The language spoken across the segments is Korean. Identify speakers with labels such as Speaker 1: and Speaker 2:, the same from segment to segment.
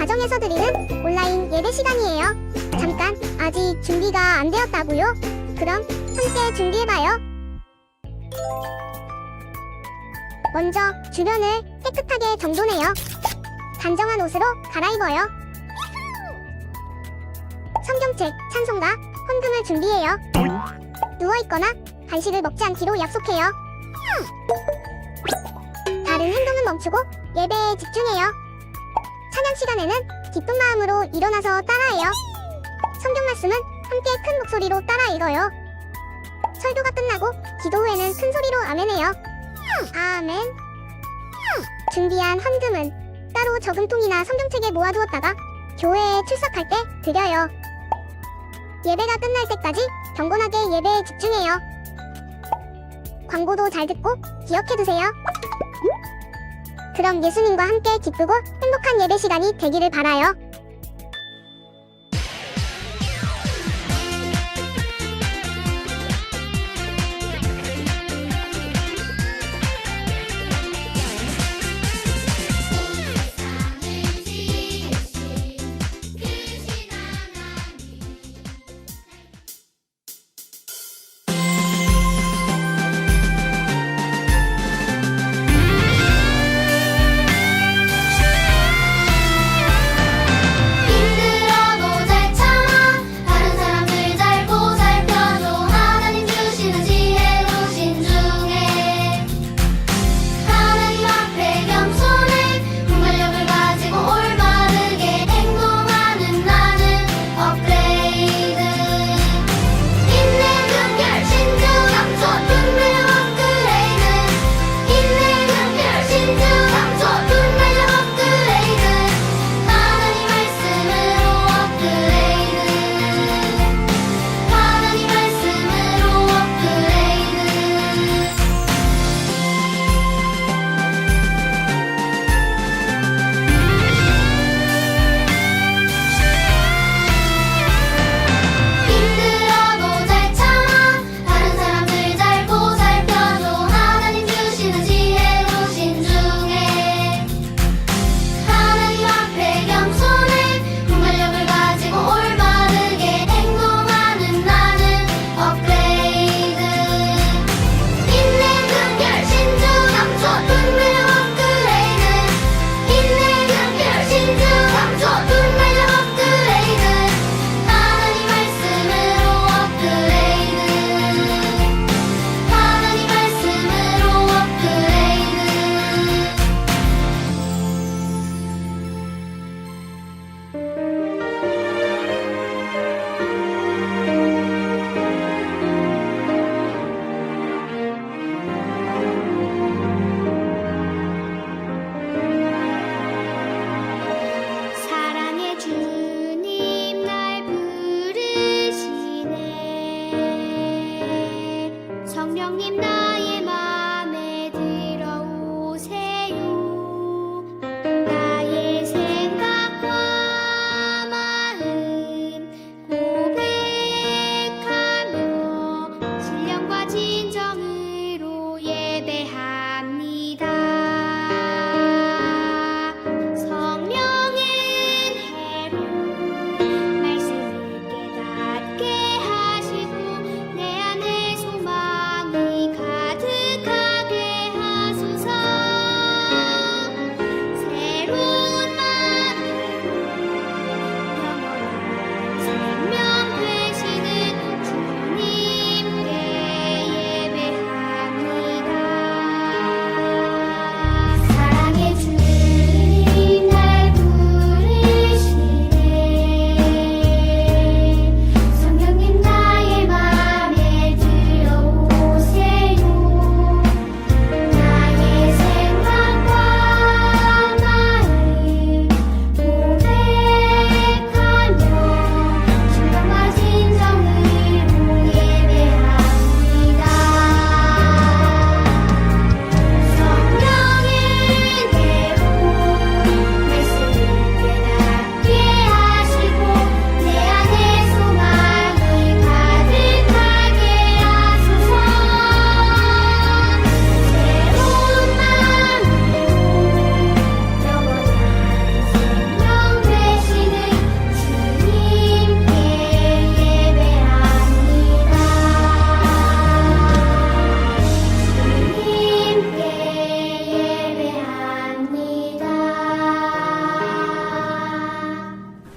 Speaker 1: 가정에서 드리는 온라인 예배 시간이에요. 잠깐, 아직 준비가 안 되었다고요? 그럼 함께 준비해봐요. 먼저 주변을 깨끗하게 정돈해요. 단정한 옷으로 갈아입어요. 성경책, 찬송가, 헌금을 준비해요. 누워있거나 간식을 먹지 않기로 약속해요. 다른 행동은 멈추고 예배에 집중해요. 찬양 시간에는 기쁜 마음으로 일어나서 따라해요. 성경 말씀은 함께 큰 목소리로 따라 읽어요. 설교가 끝나고 기도 후에는 큰 소리로 아멘해요. 아멘. 준비한 헌금은 따로 저금통이나 성경책에 모아두었다가 교회에 출석할 때 드려요. 예배가 끝날 때까지 경건하게 예배에 집중해요. 광고도 잘 듣고 기억해두세요. 그럼 예수님과 함께 기쁘고 행복한 예배 시간이 되기를 바라요.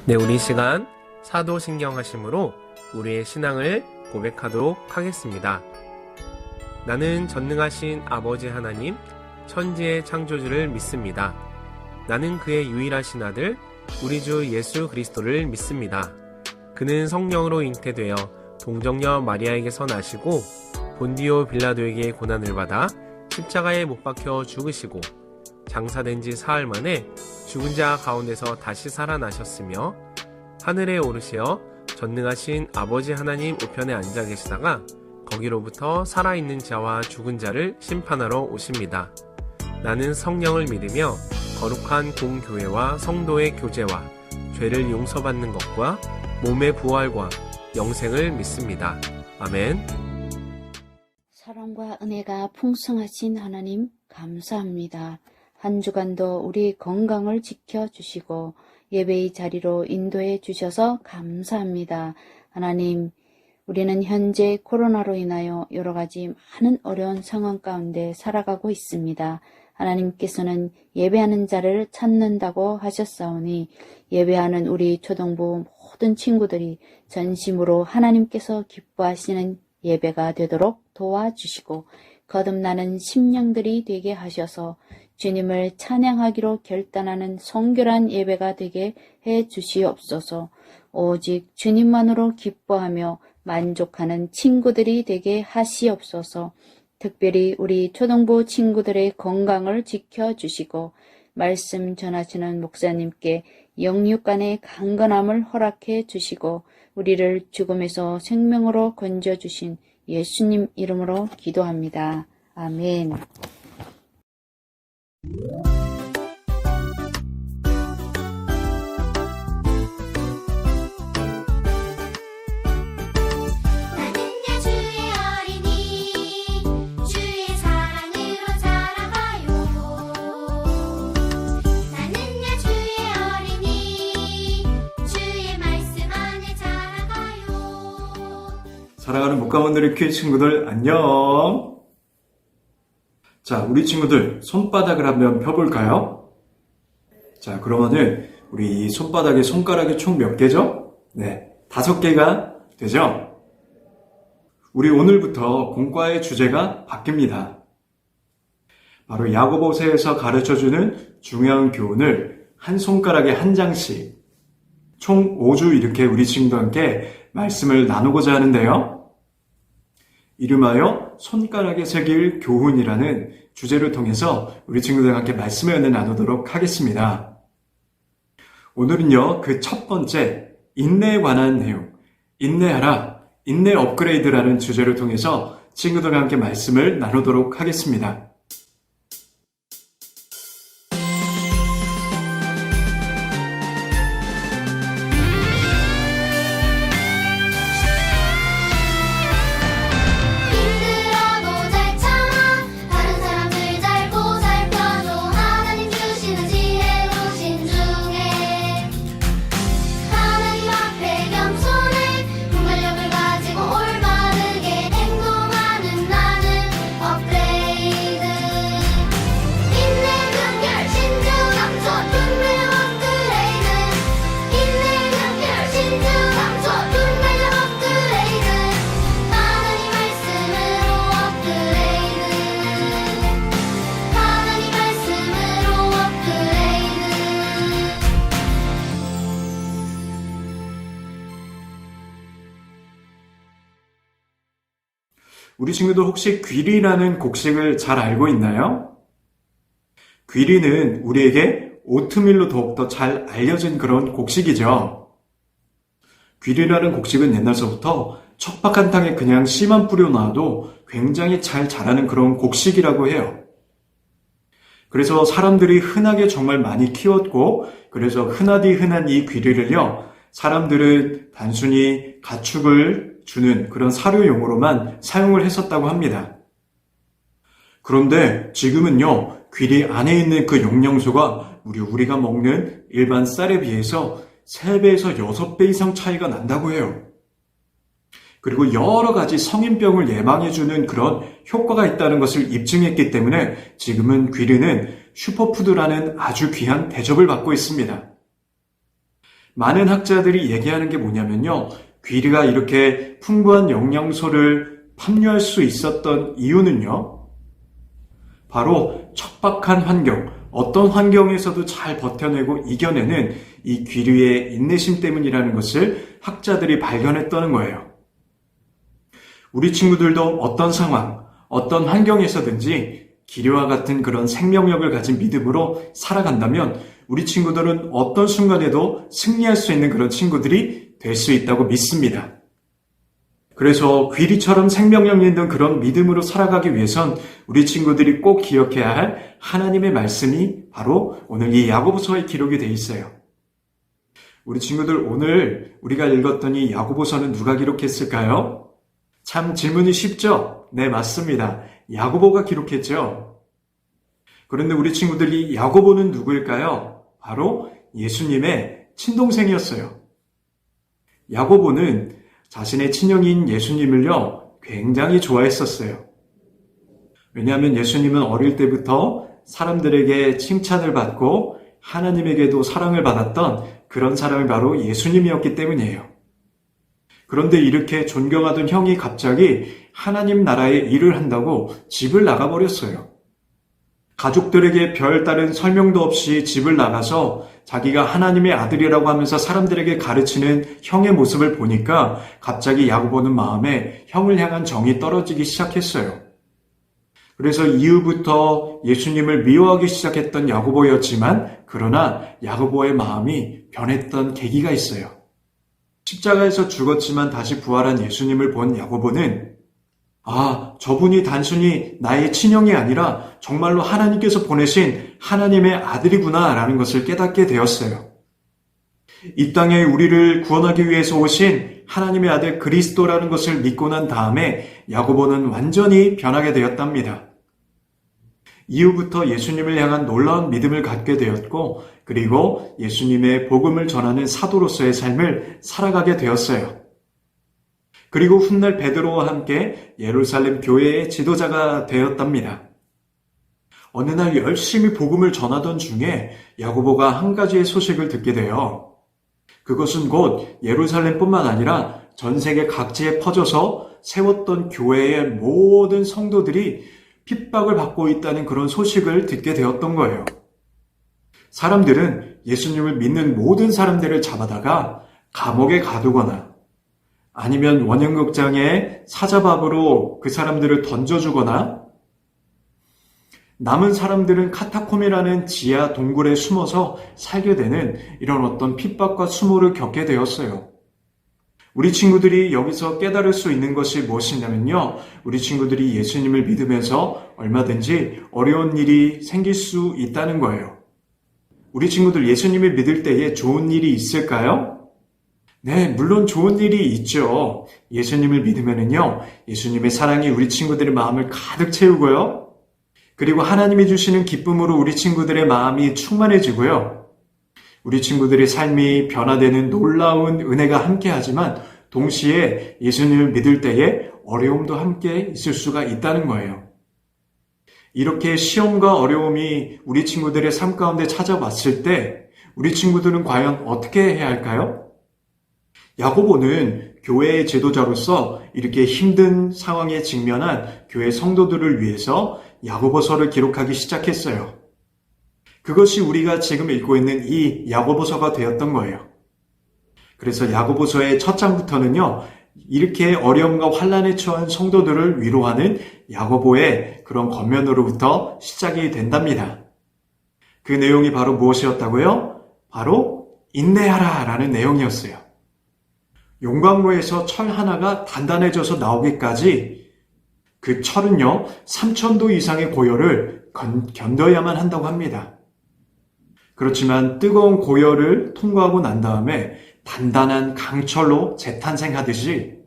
Speaker 2: 네, 우리 시간 사도신경하심으로 우리의 신앙을 고백하도록 하겠습니다. 나는 전능하신 아버지 하나님, 천지의 창조주를 믿습니다. 나는 그의 유일하신 아들, 우리 주 예수 그리스도를 믿습니다. 그는 성령으로 잉태되어 동정녀 마리아에게서 나시고 본디오 빌라도에게 고난을 받아 십자가에 못 박혀 죽으시고 장사된 지 사흘 만에 죽은 자 가운데서 다시 살아나셨으며 하늘에 오르시어 전능하신 아버지 하나님 우편에 앉아 계시다가 거기로부터 살아있는 자와 죽은 자를 심판하러 오십니다. 나는 성령을 믿으며 거룩한 공교회와 성도의 교제와 죄를 용서받는 것과 몸의 부활과 영생을 믿습니다. 아멘.
Speaker 3: 사랑과 은혜가 풍성하신 하나님 감사합니다. 한 주간도 우리 건강을 지켜주시고 예배의 자리로 인도해 주셔서 감사합니다. 하나님, 우리는 현재 코로나로 인하여 여러 가지 많은 어려운 상황 가운데 살아가고 있습니다. 하나님께서는 예배하는 자를 찾는다고 하셨사오니 예배하는 우리 초등부 모든 친구들이 전심으로 하나님께서 기뻐하시는 예배가 되도록 도와주시고 거듭나는 심령들이 되게 하셔서 주님을 찬양하기로 결단하는 성결한 예배가 되게 해 주시옵소서. 오직 주님만으로 기뻐하며 만족하는 친구들이 되게 하시옵소서. 특별히 우리 초등부 친구들의 건강을 지켜주시고 말씀 전하시는 목사님께 영육간의 강건함을 허락해 주시고 우리를 죽음에서 생명으로 건져주신 예수님 이름으로 기도합니다. 아멘.
Speaker 4: 나는야 주의 어린이 주의 사랑으로 자라가요. 나는야 주의 어린이 주의 말씀 안에 자라가요.
Speaker 5: 사랑하는 목가문들의 퀴즈 친구들 안녕. 자, 우리 친구들 손바닥을 한번 펴볼까요? 자, 그러면은 우리 이 손바닥에 손가락이 총 몇 개죠? 네, 5개가 되죠? 우리 오늘부터 공과의 주제가 바뀝니다. 바로 야고보서에서 가르쳐주는 중요한 교훈을 한 손가락에 한 장씩 총 5주 이렇게 우리 친구들과 함께 말씀을 나누고자 하는데요. 이름하여 손가락에 새길 교훈이라는 주제를 통해서 우리 친구들과 함께 말씀의 은혜 나누도록 하겠습니다. 오늘은요, 그 첫 번째 인내에 관한 내용, 인내하라, 인내 업그레이드라는 주제를 통해서 친구들과 함께 말씀을 나누도록 하겠습니다.
Speaker 4: 힘들어도 잘 참아 다른 사람들 잘 보살펴줘. 하나님 주시는 지혜로우신 중에 하나님 앞에 겸손해 분별력을 가지고 올바르게 행동하는 나는 업그레이드. 인내 능결 신중 감소 분별력 업그레이드. 인내 능결 신중 감소 분별력 업그레이드. 하나님 말씀으로 업그레이드. 하나님 말씀으로 업그레이드.
Speaker 5: 우리 친구들 혹시 귀리라는 곡식을 잘 알고 있나요? 귀리는 우리에게 오트밀로 더욱더 잘 알려진 그런 곡식이죠. 귀리라는 곡식은 옛날서부터 척박한 땅에 그냥 씨만 뿌려놔도 굉장히 잘 자라는 그런 곡식이라고 해요. 그래서 사람들이 흔하게 정말 많이 키웠고, 그래서 흔하디 흔한 이 귀리를요, 사람들은 단순히 가축을 주는 그런 사료용으로만 사용을 했었다고 합니다. 그런데 지금은요, 귀리 안에 있는 그 영양소가 우리가 먹는 일반 쌀에 비해서 3배에서 6배 이상 차이가 난다고 해요. 그리고 여러 가지 성인병을 예방해주는 그런 효과가 있다는 것을 입증했기 때문에 지금은 귀리는 슈퍼푸드라는 아주 귀한 대접을 받고 있습니다. 많은 학자들이 얘기하는 게 뭐냐면요. 귀리가 이렇게 풍부한 영양소를 함유할 수 있었던 이유는요. 바로 척박한 환경, 어떤 환경에서도 잘 버텨내고 이겨내는 이 귀리의 인내심 때문이라는 것을 학자들이 발견했다는 거예요. 우리 친구들도 어떤 상황, 어떤 환경에서든지 기류와 같은 그런 생명력을 가진 믿음으로 살아간다면 우리 친구들은 어떤 순간에도 승리할 수 있는 그런 친구들이 될 수 있다고 믿습니다. 그래서 귀리처럼 생명력 있는 그런 믿음으로 살아가기 위해선 우리 친구들이 꼭 기억해야 할 하나님의 말씀이 바로 오늘 이 야고보서에 기록이 되어 있어요. 우리 친구들 오늘 우리가 읽었던 이 야고보서는 누가 기록했을까요? 참 질문이 쉽죠? 네, 맞습니다. 야고보가 기록했죠. 그런데 우리 친구들이 야고보는 누구일까요? 바로 예수님의 친동생이었어요. 야고보는 자신의 친형인 예수님을요, 굉장히 좋아했었어요. 왜냐하면 예수님은 어릴 때부터 사람들에게 칭찬을 받고 하나님에게도 사랑을 받았던 그런 사람이 바로 예수님이었기 때문이에요. 그런데 이렇게 존경하던 형이 갑자기 하나님 나라의 일을 한다고 집을 나가버렸어요. 가족들에게 별다른 설명도 없이 집을 나가서 자기가 하나님의 아들이라고 하면서 사람들에게 가르치는 형의 모습을 보니까 갑자기 야고보는 마음에 형을 향한 정이 떨어지기 시작했어요. 그래서 이후부터 예수님을 미워하기 시작했던 야고보였지만 그러나 야고보의 마음이 변했던 계기가 있어요. 십자가에서 죽었지만 다시 부활한 예수님을 본 야고보는 저분이 단순히 나의 친형이 아니라 정말로 하나님께서 보내신 하나님의 아들이구나 라는 것을 깨닫게 되었어요. 이 땅에 우리를 구원하기 위해서 오신 하나님의 아들 그리스도라는 것을 믿고 난 다음에 야고보는 완전히 변하게 되었답니다. 이후부터 예수님을 향한 놀라운 믿음을 갖게 되었고 그리고 예수님의 복음을 전하는 사도로서의 삶을 살아가게 되었어요. 그리고 훗날 베드로와 함께 예루살렘 교회의 지도자가 되었답니다. 어느 날 열심히 복음을 전하던 중에 야고보가 한 가지의 소식을 듣게 돼요. 그것은 곧 예루살렘뿐만 아니라 전 세계 각지에 퍼져서 세웠던 교회의 모든 성도들이 핍박을 받고 있다는 그런 소식을 듣게 되었던 거예요. 사람들은 예수님을 믿는 모든 사람들을 잡아다가 감옥에 가두거나 아니면 원형극장에 사자밥으로 그 사람들을 던져주거나 남은 사람들은 카타콤이라는 지하 동굴에 숨어서 살게 되는 이런 어떤 핍박과 수모를 겪게 되었어요. 우리 친구들이 여기서 깨달을 수 있는 것이 무엇이냐면요. 우리 친구들이 예수님을 믿으면서 얼마든지 어려운 일이 생길 수 있다는 거예요. 우리 친구들 예수님을 믿을 때에 좋은 일이 있을까요? 네, 물론 좋은 일이 있죠. 예수님을 믿으면은요, 예수님의 사랑이 우리 친구들의 마음을 가득 채우고요. 그리고 하나님이 주시는 기쁨으로 우리 친구들의 마음이 충만해지고요. 우리 친구들의 삶이 변화되는 놀라운 은혜가 함께하지만 동시에 예수님을 믿을 때에 어려움도 함께 있을 수가 있다는 거예요. 이렇게 시험과 어려움이 우리 친구들의 삶 가운데 찾아왔을 때 우리 친구들은 과연 어떻게 해야 할까요? 야고보는 교회의 지도자로서 이렇게 힘든 상황에 직면한 교회 성도들을 위해서 야고보서를 기록하기 시작했어요. 그것이 우리가 지금 읽고 있는 이 야고보서가 되었던 거예요. 그래서 야고보서의 첫 장부터는요, 이렇게 어려움과 환난에 처한 성도들을 위로하는 야고보의 그런 겉면으로부터 시작이 된답니다. 그 내용이 바로 무엇이었다고요? 바로 인내하라 라는 내용이었어요. 용광로에서 철 하나가 단단해져서 나오기까지 그 철은요, 3,000도 이상의 고열을 견뎌야만 한다고 합니다. 그렇지만 뜨거운 고열을 통과하고 난 다음에 단단한 강철로 재탄생하듯이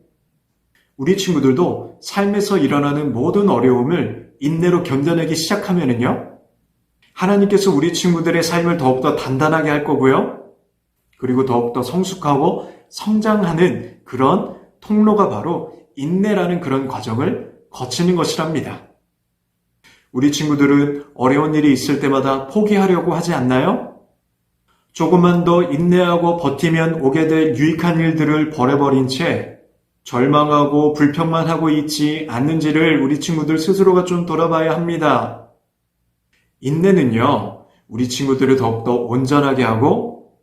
Speaker 5: 우리 친구들도 삶에서 일어나는 모든 어려움을 인내로 견뎌내기 시작하면은요, 하나님께서 우리 친구들의 삶을 더욱더 단단하게 할 거고요. 그리고 더욱더 성숙하고 성장하는 그런 통로가 바로 인내라는 그런 과정을 거치는 것이랍니다. 우리 친구들은 어려운 일이 있을 때마다 포기하려고 하지 않나요? 조금만 더 인내하고 버티면 오게 될 유익한 일들을 버려버린 채 절망하고 불평만 하고 있지 않는지를 우리 친구들 스스로가 좀 돌아봐야 합니다. 인내는요, 우리 친구들을 더욱더 온전하게 하고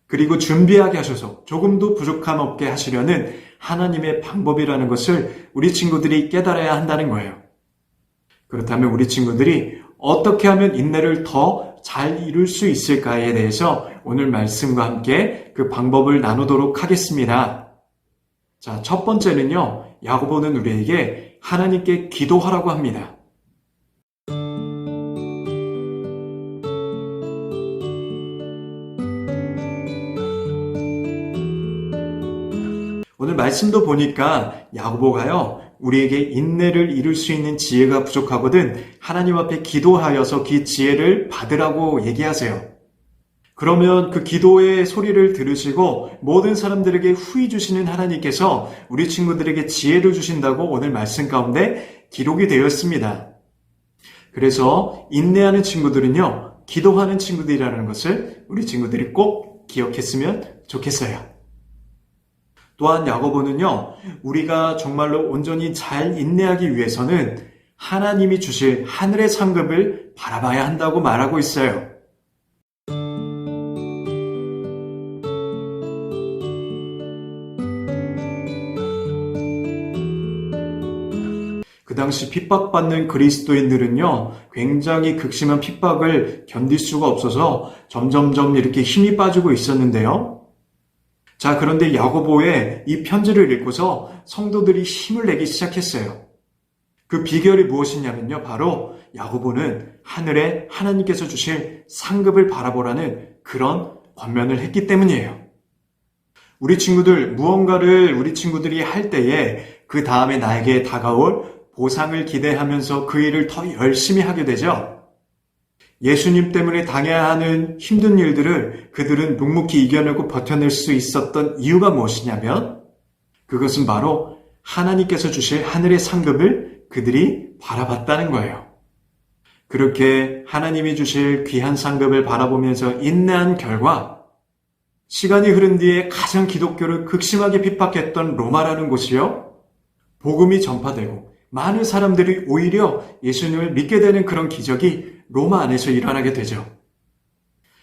Speaker 5: 그리고 준비하게 하셔서 조금도 부족함 없게 하시려는 하나님의 방법이라는 것을 우리 친구들이 깨달아야 한다는 거예요. 그렇다면 우리 친구들이 어떻게 하면 인내를 더 잘 이룰 수 있을까에 대해서 오늘 말씀과 함께 그 방법을 나누도록 하겠습니다. 자, 첫 번째는요, 야고보는 우리에게 하나님께 기도하라고 합니다. 오늘 말씀도 보니까 야고보가요, 우리에게 인내를 이룰 수 있는 지혜가 부족하거든 하나님 앞에 기도하여서 그 지혜를 받으라고 얘기하세요. 그러면 그 기도의 소리를 들으시고 모든 사람들에게 후히 주시는 하나님께서 우리 친구들에게 지혜를 주신다고 오늘 말씀 가운데 기록이 되어 있습니다. 그래서 인내하는 친구들은요, 기도하는 친구들이라는 것을 우리 친구들이 꼭 기억했으면 좋겠어요. 또한 야고보는요, 우리가 정말로 온전히 잘 인내하기 위해서는 하나님이 주실 하늘의 상급을 바라봐야 한다고 말하고 있어요. 그 당시 핍박받는 그리스도인들은요, 굉장히 극심한 핍박을 견딜 수가 없어서 점점점 이렇게 힘이 빠지고 있었는데요. 자, 그런데 야고보의 이 편지를 읽고서 성도들이 힘을 내기 시작했어요. 그 비결이 무엇이냐면요, 바로 야고보는 하늘에 하나님께서 주실 상급을 바라보라는 그런 권면을 했기 때문이에요. 우리 친구들, 무언가를 우리 친구들이 할 때에 그 다음에 나에게 다가올 보상을 기대하면서 그 일을 더 열심히 하게 되죠. 예수님 때문에 당해야 하는 힘든 일들을 그들은 묵묵히 이겨내고 버텨낼 수 있었던 이유가 무엇이냐면 그것은 바로 하나님께서 주실 하늘의 상급을 그들이 바라봤다는 거예요. 그렇게 하나님이 주실 귀한 상급을 바라보면서 인내한 결과 시간이 흐른 뒤에 가장 기독교를 극심하게 핍박했던 로마라는 곳이요, 복음이 전파되고 많은 사람들이 오히려 예수님을 믿게 되는 그런 기적이 로마 안에서 일어나게 되죠.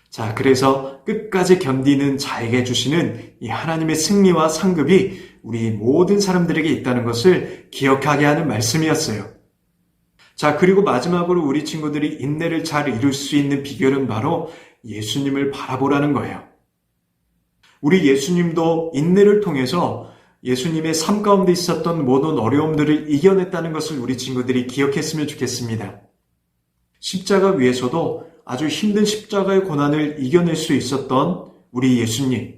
Speaker 5: 자, 그래서 끝까지 견디는 자에게 주시는 이 하나님의 승리와 상급이 우리 모든 사람들에게 있다는 것을 기억하게 하는 말씀이었어요. 자, 그리고 마지막으로 우리 친구들이 인내를 잘 이룰 수 있는 비결은 바로 예수님을 바라보라는 거예요. 우리 예수님도 인내를 통해서 예수님의 삶 가운데 있었던 모든 어려움들을 이겨냈다는 것을 우리 친구들이 기억했으면 좋겠습니다. 십자가 위에서도 아주 힘든 십자가의 고난을 이겨낼 수 있었던 우리 예수님.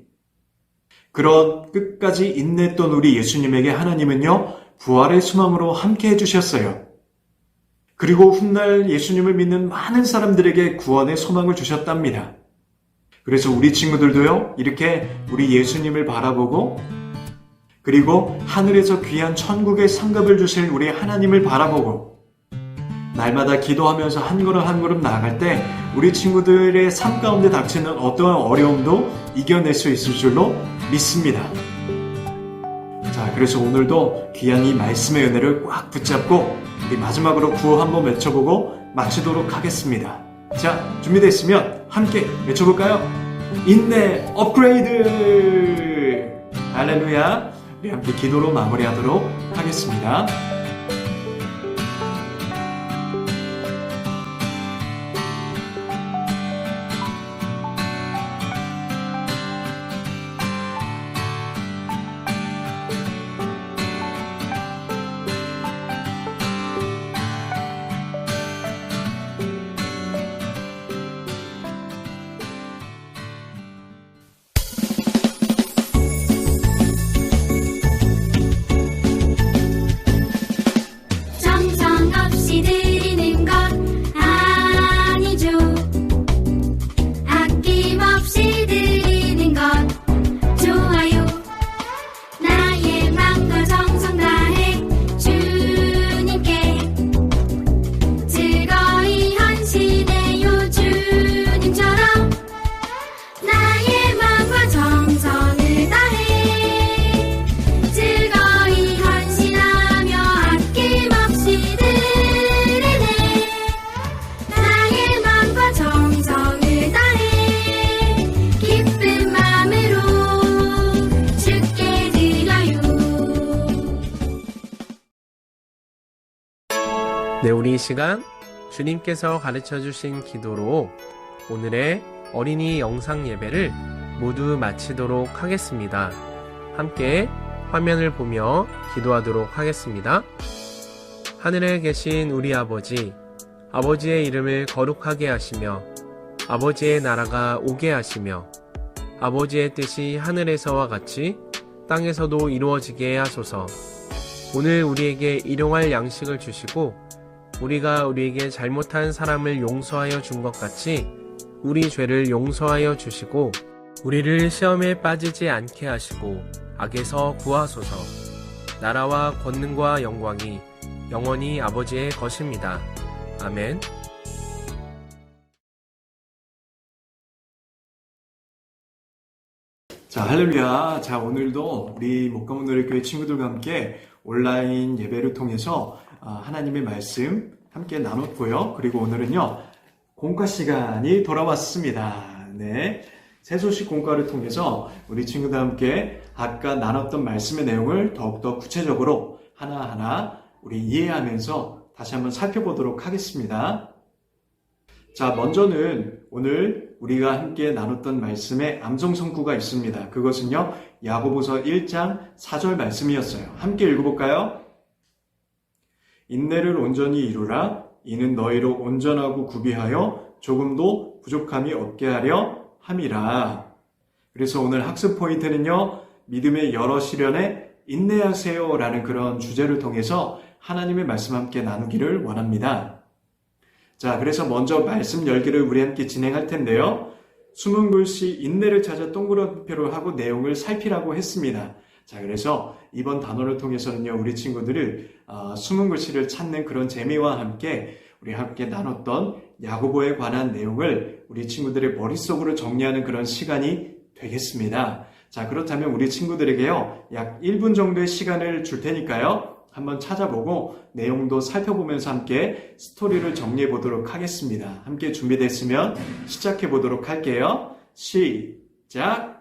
Speaker 5: 그런 끝까지 인내했던 우리 예수님에게 하나님은요, 부활의 소망으로 함께 해주셨어요. 그리고 훗날 예수님을 믿는 많은 사람들에게 구원의 소망을 주셨답니다. 그래서 우리 친구들도요, 이렇게 우리 예수님을 바라보고 그리고 하늘에서 귀한 천국의 상급을 주실 우리 하나님을 바라보고 날마다 기도하면서 한 걸음 한 걸음 나아갈 때 우리 친구들의 삶 가운데 닥치는 어떠한 어려움도 이겨낼 수 있을 줄로 믿습니다. 자, 그래서 오늘도 귀한 이 말씀의 은혜를 꽉 붙잡고 우리 마지막으로 구호 한번 외쳐보고 마치도록 하겠습니다. 자, 준비됐으면 함께 외쳐볼까요? 인내 업그레이드! 할렐루야! 우리 함께 기도로 마무리하도록 하겠습니다.
Speaker 2: 네, 우리 이 시간 주님께서 가르쳐 주신 기도로 오늘의 어린이 영상 예배를 모두 마치도록 하겠습니다. 함께 화면을 보며 기도하도록 하겠습니다. 하늘에 계신 우리 아버지, 아버지의 이름을 거룩하게 하시며 아버지의 나라가 오게 하시며 아버지의 뜻이 하늘에서와 같이 땅에서도 이루어지게 하소서. 오늘 우리에게 일용할 양식을 주시고 우리가 우리에게 잘못한 사람을 용서하여 준 것 같이 우리 죄를 용서하여 주시고 우리를 시험에 빠지지 않게 하시고 악에서 구하소서. 나라와 권능과 영광이 영원히 아버지의 것입니다. 아멘.
Speaker 5: 자, 할렐루야. 자, 오늘도 우리 목감노래교회 친구들과 함께 온라인 예배를 통해서 하나님의 말씀 함께 나눴고요. 그리고 오늘은요, 공과 시간이 돌아왔습니다. 네. 새소식 공과를 통해서 우리 친구들과 함께 아까 나눴던 말씀의 내용을 더욱더 구체적으로 하나하나 우리 이해하면서 다시 한번 살펴보도록 하겠습니다. 자, 먼저는 오늘 우리가 함께 나눴던 말씀에 암송성구가 있습니다. 그것은요, 야고보서 1장 4절 말씀이었어요. 함께 읽어볼까요? 인내를 온전히 이루라. 이는 너희로 온전하고 구비하여 조금도 부족함이 없게 하려 함이라. 그래서 오늘 학습 포인트는요, 믿음의 여러 시련에 인내하세요 라는 그런 주제를 통해서 하나님의 말씀 함께 나누기를 원합니다. 자, 그래서 먼저 말씀 열기를 우리 함께 진행할 텐데요. 숨은 글씨 인내를 찾아 동그라미표로 하고 내용을 살피라고 했습니다. 자, 그래서 이번 단어를 통해서는요, 우리 친구들을 숨은 글씨를 찾는 그런 재미와 함께 우리 함께 나눴던 야고보에 관한 내용을 우리 친구들의 머릿속으로 정리하는 그런 시간이 되겠습니다. 자, 그렇다면 우리 친구들에게요, 약 1분 정도의 시간을 줄 테니까요, 한번 찾아보고 내용도 살펴보면서 함께 스토리를 정리해 보도록 하겠습니다. 함께 준비됐으면 시작해 보도록 할게요. 시작!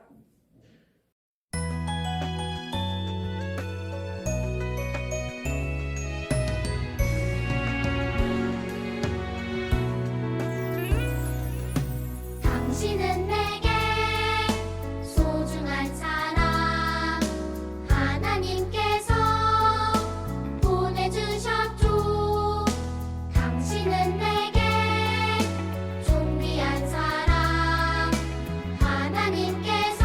Speaker 4: 당신은 내게 소중한 사람 하나님께서 보내주셨죠. 당신은 내게 존귀한 사람 하나님께서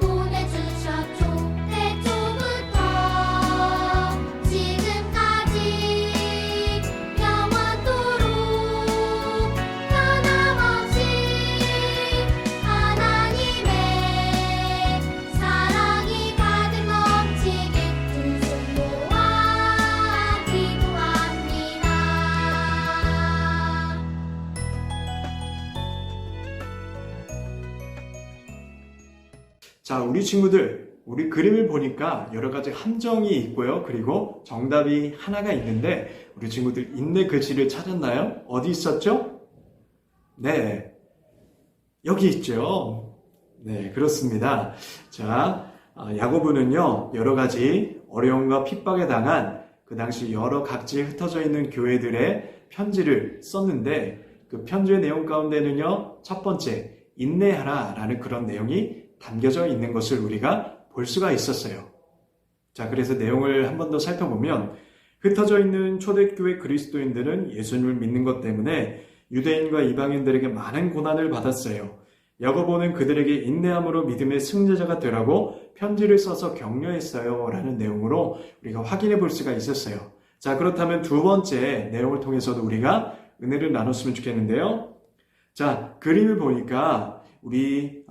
Speaker 4: 보내주셨죠. 태초부터 지금까지 영원토록 변함없이 하나님의 사랑이 가득 넘치길 두 손 모아 기도합니다.
Speaker 5: 자, 우리 친구들, 우리 그림을 보니까 여러 가지 함정이 있고요. 그리고 정답이 하나가 있는데 우리 친구들 인내 글씨를 찾았나요? 어디 있었죠? 네, 여기 있죠. 네, 그렇습니다. 자, 야고보는요, 여러 가지 어려움과 핍박에 당한 그 당시 여러 각지에 흩어져 있는 교회들의 편지를 썼는데 그 편지의 내용 가운데는요, 첫 번째, 인내하라 라는 그런 내용이 담겨져 있는 것을 우리가 볼 수가 있었어요. 자, 그래서 내용을 한 번 더 살펴보면 흩어져 있는 초대교회 그리스도인들은 예수님을 믿는 것 때문에 유대인과 이방인들에게 많은 고난을 받았어요. 야고보는 그들에게 인내함으로 믿음의 승자자가 되라고 편지를 써서 격려했어요 라는 내용으로 우리가 확인해 볼 수가 있었어요. 자, 그렇다면 두 번째 내용을 통해서도 우리가 은혜를 나눴으면 좋겠는데요. 자, 그림을 보니까 우리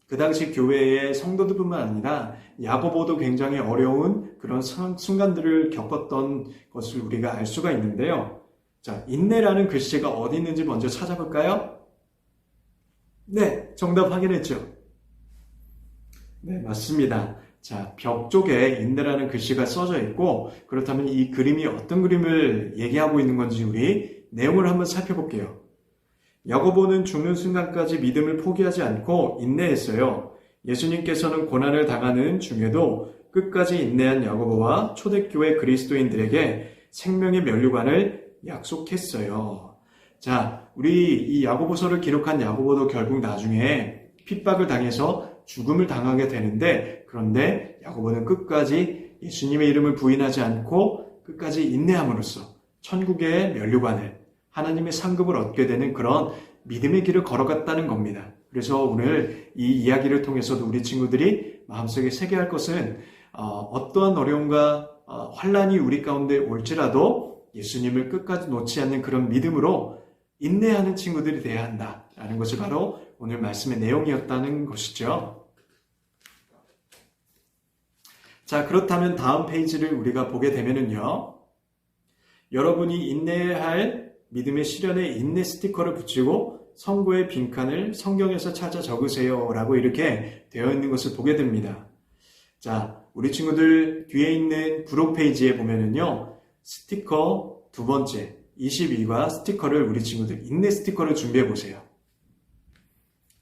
Speaker 5: 그 당시 교회의 성도들뿐만 아니라 야고보도 굉장히 어려운 그런 순간들을 겪었던 것을 우리가 알 수가 있는데요. 자, 인내라는 글씨가 어디 있는지 먼저 찾아볼까요? 네, 정답 확인했죠? 네, 맞습니다. 자, 벽 쪽에 인내라는 글씨가 써져 있고, 그렇다면 이 그림이 어떤 그림을 얘기하고 있는 건지 우리 내용을 한번 살펴볼게요. 야고보는 죽는 순간까지 믿음을 포기하지 않고 인내했어요. 예수님께서는 고난을 당하는 중에도 끝까지 인내한 야고보와 초대교회 그리스도인들에게 생명의 면류관을 약속했어요. 자, 우리 이 야고보서를 기록한 야고보도 결국 나중에 핍박을 당해서 죽음을 당하게 되는데, 그런데 야고보는 끝까지 예수님의 이름을 부인하지 않고 끝까지 인내함으로써 천국의 면류관을, 하나님의 상급을 얻게 되는 그런 믿음의 길을 걸어갔다는 겁니다. 그래서 오늘 이 이야기를 통해서도 우리 친구들이 마음속에 새겨야 할 것은 어떠한 어려움과 환난이 우리 가운데 올지라도 예수님을 끝까지 놓지 않는 그런 믿음으로 인내하는 친구들이 되어야 한다라는 것이 바로 오늘 말씀의 내용이었다는 것이죠. 자, 그렇다면 다음 페이지를 우리가 보게 되면은요, 여러분이 인내해야 할 믿음의 시련에 인내 스티커를 붙이고 선고의 빈칸을 성경에서 찾아 적으세요 라고 이렇게 되어 있는 것을 보게 됩니다. 자, 우리 친구들 뒤에 있는 부록 페이지에 보면은요, 스티커 두 번째 22과 스티커를 우리 친구들 인내 스티커를 준비해 보세요.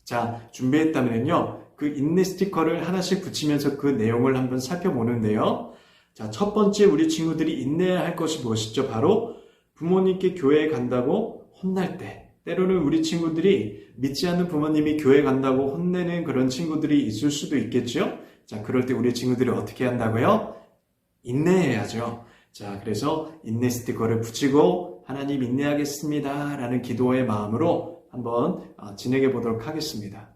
Speaker 5: 자, 준비했다면요, 그 인내 스티커를 하나씩 붙이면서 그 내용을 한번 살펴보는데요. 자, 첫 번째 우리 친구들이 인내해야 할 것이 무엇이죠? 바로 부모님께 교회에 간다고 혼날 때, 때로는 우리 친구들이 믿지 않는 부모님이 교회 간다고 혼내는 그런 친구들이 있을 수도 있겠죠? 자, 그럴 때 우리 친구들이 어떻게 한다고요? 인내해야죠. 자, 그래서 인내 스티커를 붙이고 하나님 인내하겠습니다 라는 기도의 마음으로 한번 진행해 보도록 하겠습니다.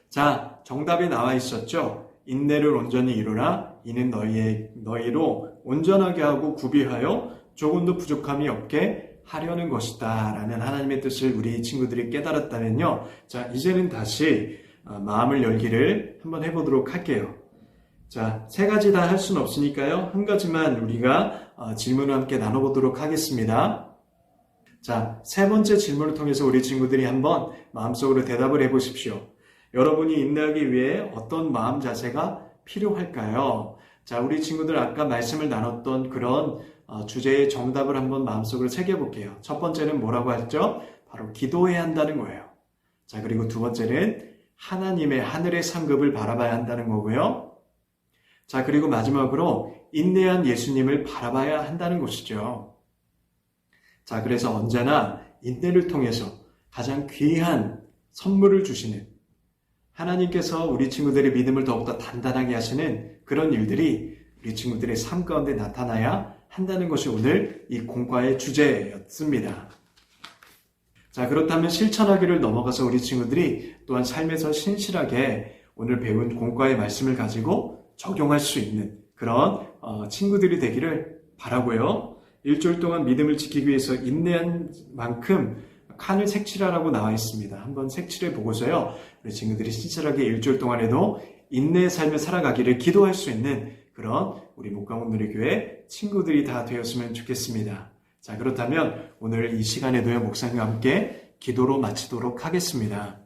Speaker 5: 자, 정답이 나와 있었죠? 인내를 온전히 이루라. 이는 너희로 온전하게 하고 구비하여 조금도 부족함이 없게 하려는 것이다 라는 하나님의 뜻을 우리 친구들이 깨달았다면요, 자, 이제는 다시 마음을 열기를 한번 해보도록 할게요. 자, 세 가지 다 할 수는 없으니까요, 한 가지만 우리가 질문을 함께 나눠보도록 하겠습니다. 자, 세 번째 질문을 통해서 우리 친구들이 한번 마음속으로 대답을 해보십시오. 여러분이 인내하기 위해 어떤 마음 자세가 필요할까요? 자, 우리 친구들 아까 말씀을 나눴던 그런 주제의 정답을 한번 마음속으로 새겨볼게요. 첫 번째는 뭐라고 했죠? 바로 기도해야 한다는 거예요. 자, 그리고 두 번째는 하나님의 하늘의 상급을 바라봐야 한다는 거고요. 자, 그리고 마지막으로 인내한 예수님을 바라봐야 한다는 것이죠. 자, 그래서 언제나 인내를 통해서 가장 귀한 선물을 주시는 하나님께서 우리 친구들의 믿음을 더욱더 단단하게 하시는 그런 일들이 우리 친구들의 삶 가운데 나타나야 한다는 것이 오늘 이 공과의 주제였습니다. 자, 그렇다면 실천하기를 넘어가서 우리 친구들이 또한 삶에서 신실하게 오늘 배운 공과의 말씀을 가지고 적용할 수 있는 그런 친구들이 되기를 바라고요. 일주일 동안 믿음을 지키기 위해서 인내한 만큼 칸을 색칠하라고 나와 있습니다. 한번 색칠해 보고서요, 우리 친구들이 신실하게 일주일 동안에도 인내의 삶을 살아가기를 기도할 수 있는 그런 우리 목강원누리교회 친구들이 다 되었으면 좋겠습니다. 자, 그렇다면 오늘 이 시간에도요, 목사님과 함께 기도로 마치도록 하겠습니다.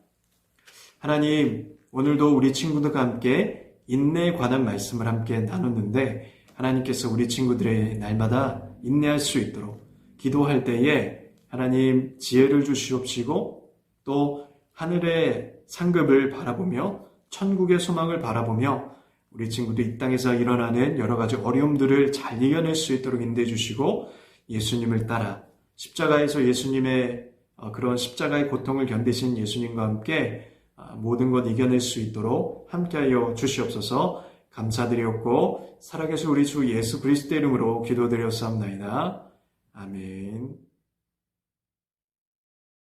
Speaker 5: 하나님, 오늘도 우리 친구들과 함께 인내에 관한 말씀을 함께 나눴는데, 하나님께서 우리 친구들의 날마다 인내할 수 있도록 기도할 때에 하나님 지혜를 주시옵시고, 또 하늘의 상급을 바라보며 천국의 소망을 바라보며 우리 친구도 이 땅에서 일어나는 여러 가지 어려움들을 잘 이겨낼 수 있도록 인도해 주시고, 예수님을 따라 십자가에서 예수님의 그런 십자가의 고통을 견디신 예수님과 함께 모든 것 이겨낼 수 있도록 함께하여 주시옵소서. 감사드렸고 살아계신 우리 주 예수 그리스도의 이름으로 기도드렸사옵나이다. 아멘.